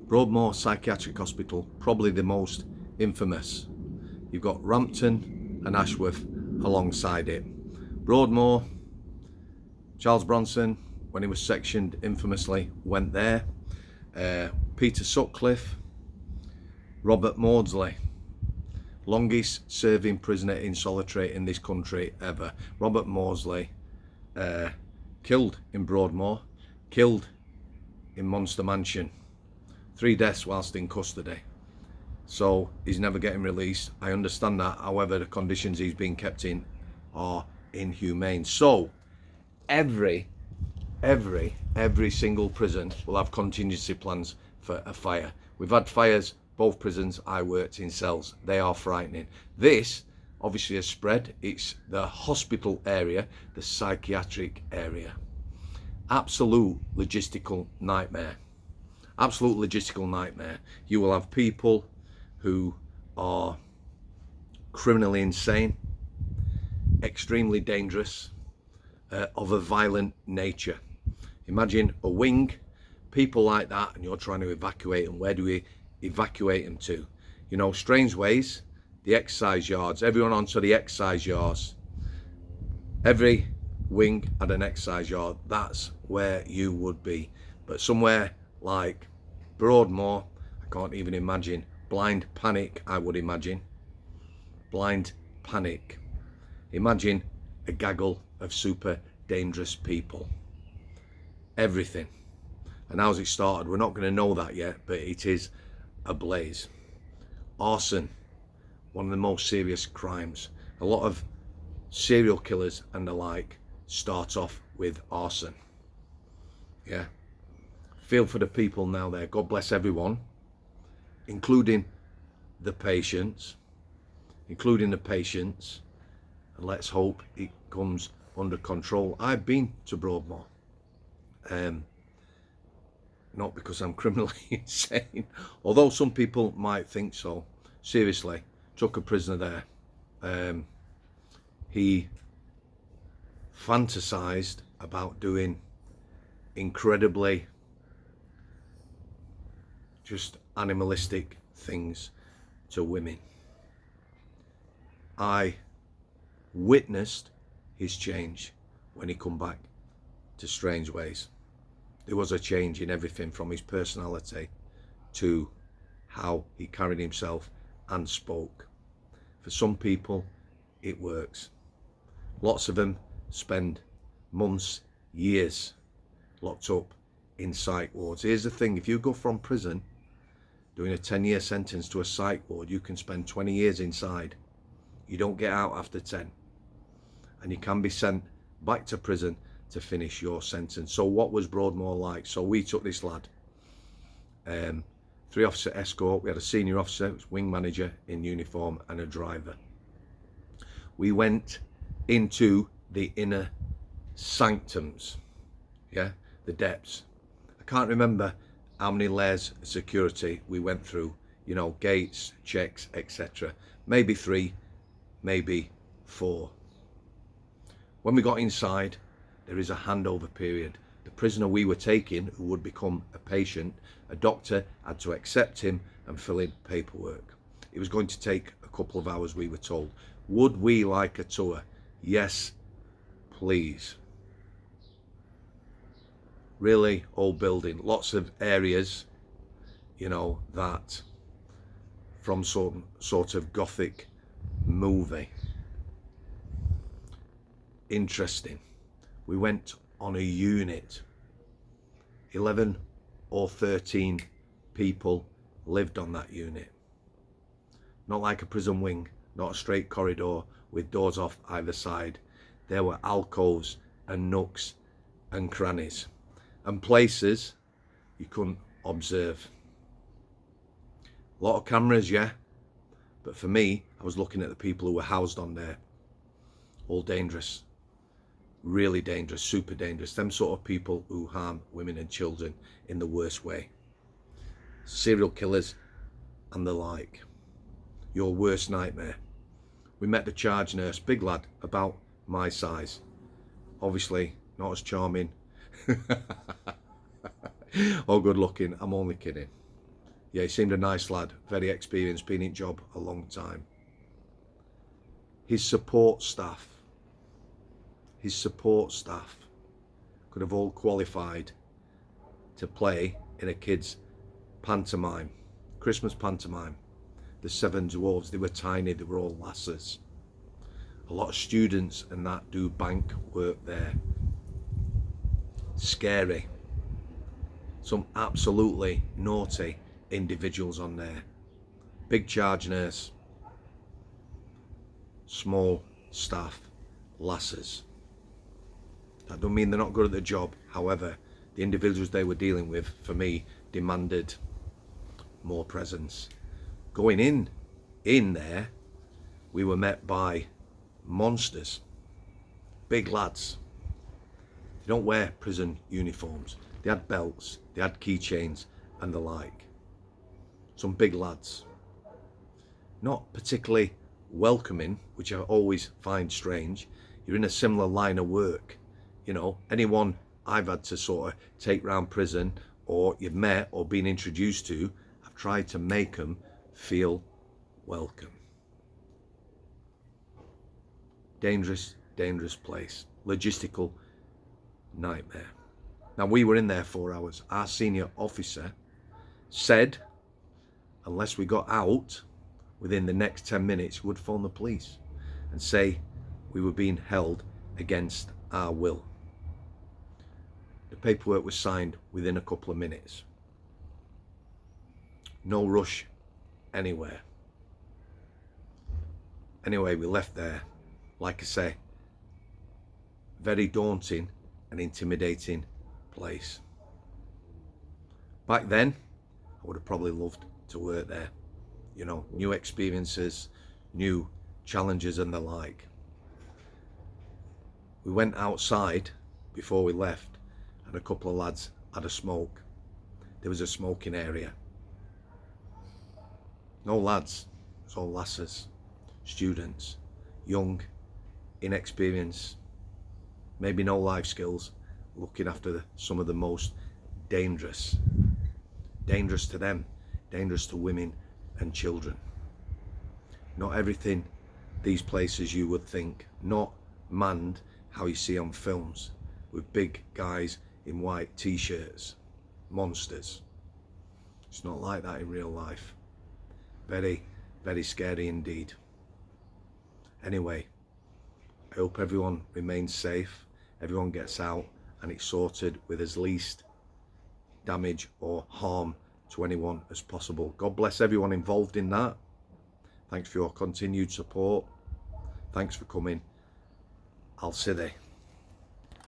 Broadmoor Psychiatric Hospital, probably the most infamous. You've got Rampton and Ashworth alongside it. Broadmoor, Charles Bronson, when he was sectioned infamously, went there. Peter Sutcliffe, Robert Maudsley, longest serving prisoner in solitary in this country ever. Robert Maudsley, killed in Broadmoor, killed in Monster Mansion. 3 deaths whilst in custody. So he's never getting released. I understand that. However, the conditions he's been kept in are inhumane. So every single prison will have contingency plans for a fire. We've had fires, both prisons I worked in cells. They are frightening. This obviously has spread. It's the hospital area, the psychiatric area. Absolute logistical nightmare. Absolute logistical nightmare. You will have people who are criminally insane, extremely dangerous, of a violent nature. Imagine a wing, people like that, and you're trying to evacuate them. Where do we evacuate them to? You know, Strangeways, the exercise yards, everyone onto the exercise yards. Every wing had an exercise yard. That's where you would be. But somewhere like Broadmoor, I can't even imagine. Blind panic, I would imagine. Blind panic. Imagine a gaggle of super dangerous people. Everything. And how's it started? We're not going to know that yet, but it is ablaze. Arson, one of the most serious crimes. A lot of serial killers and the like start off with arson. Yeah. Feel for the people now there. God bless everyone, including the patients. And let's hope it comes under control. I've been to Broadmoor. Not because I'm criminally insane, although some people might think so. Seriously, took a prisoner there. He fantasized about doing incredibly just animalistic things to women. I witnessed his change when he come back to Strangeways. There was a change in everything from his personality to how he carried himself and spoke. For some people, it works. Lots of them spend months, years locked up in psych wards. Here's the thing, if you go from prison doing a 10-year sentence to a psych ward, you can spend 20 years inside. You don't get out after 10. And you can be sent back to prison to finish your sentence. So what was Broadmoor like? So we took this lad, 3-officer escort. We had a senior officer, wing manager in uniform, and a driver. We went into the inner sanctums, yeah, the depths. I can't remember how many layers of security we went through, you know, gates, checks, etc. Maybe 3, maybe 4. When we got inside, there is a handover period. The prisoner we were taking, who would become a patient, a doctor had to accept him and fill in paperwork. It was going to take a couple of hours, we were told. Would we like a tour? Yes, please. Really old building, lots of areas, you know, that from some sort of gothic movie. Interesting. We went on a unit. 11 or 13 people lived on that unit. Not like a prison wing, not a straight corridor with doors off either side. There were alcoves and nooks and crannies and places you couldn't observe. A lot of cameras, yeah, but for me, I was looking at the people who were housed on there. All dangerous. Really dangerous, super dangerous. Them sort of people who harm women and children in the worst way. Serial killers and the like. Your worst nightmare. We met the charge nurse, big lad, about my size. Obviously not as charming or good looking. I'm only kidding. Yeah, he seemed a nice lad, very experienced, been in job a long time. His support staff could have all qualified to play in a kid's pantomime, Christmas pantomime. The Seven Dwarves, they were tiny, they were all lasses. A lot of students and that do bank work there. Scary. Some absolutely naughty individuals on there. Big charge nurse. Small staff, lasses. That don't mean they're not good at the job. However, the individuals they were dealing with, for me, demanded more presence. Going in there, we were met by monsters, big lads. They don't wear prison uniforms. They had belts, they had keychains and the like. Some big lads. Not particularly welcoming, which I always find strange. You're in a similar line of work. You know, anyone I've had to sort of take round prison or you've met or been introduced to, I've tried to make them feel welcome. Dangerous, dangerous place. Logistical nightmare. Now, we were in there 4 hours. Our senior officer said, unless we got out within the next 10 minutes, he would phone the police and say we were being held against our will. The paperwork was signed within a couple of minutes. No rush anywhere. Anyway, we left there. Like I say, very daunting and intimidating place. Back then, I would have probably loved to work there. You know, new experiences, new challenges and the like. We went outside before we left and a couple of lads had a smoke. There was a smoking area. No lads, it's all lasses, students, young, inexperienced, maybe no life skills, looking after some of the most dangerous to them, dangerous to women and children. Not everything these places you would think, not manned how you see on films with big guys in white t-shirts, monsters. It's not like that in real life. Very, very scary indeed. Anyway, I hope everyone remains safe, everyone gets out and it's sorted with as least damage or harm to anyone as possible. God bless everyone involved in that. Thanks for your continued support. Thanks for coming. I'll see you.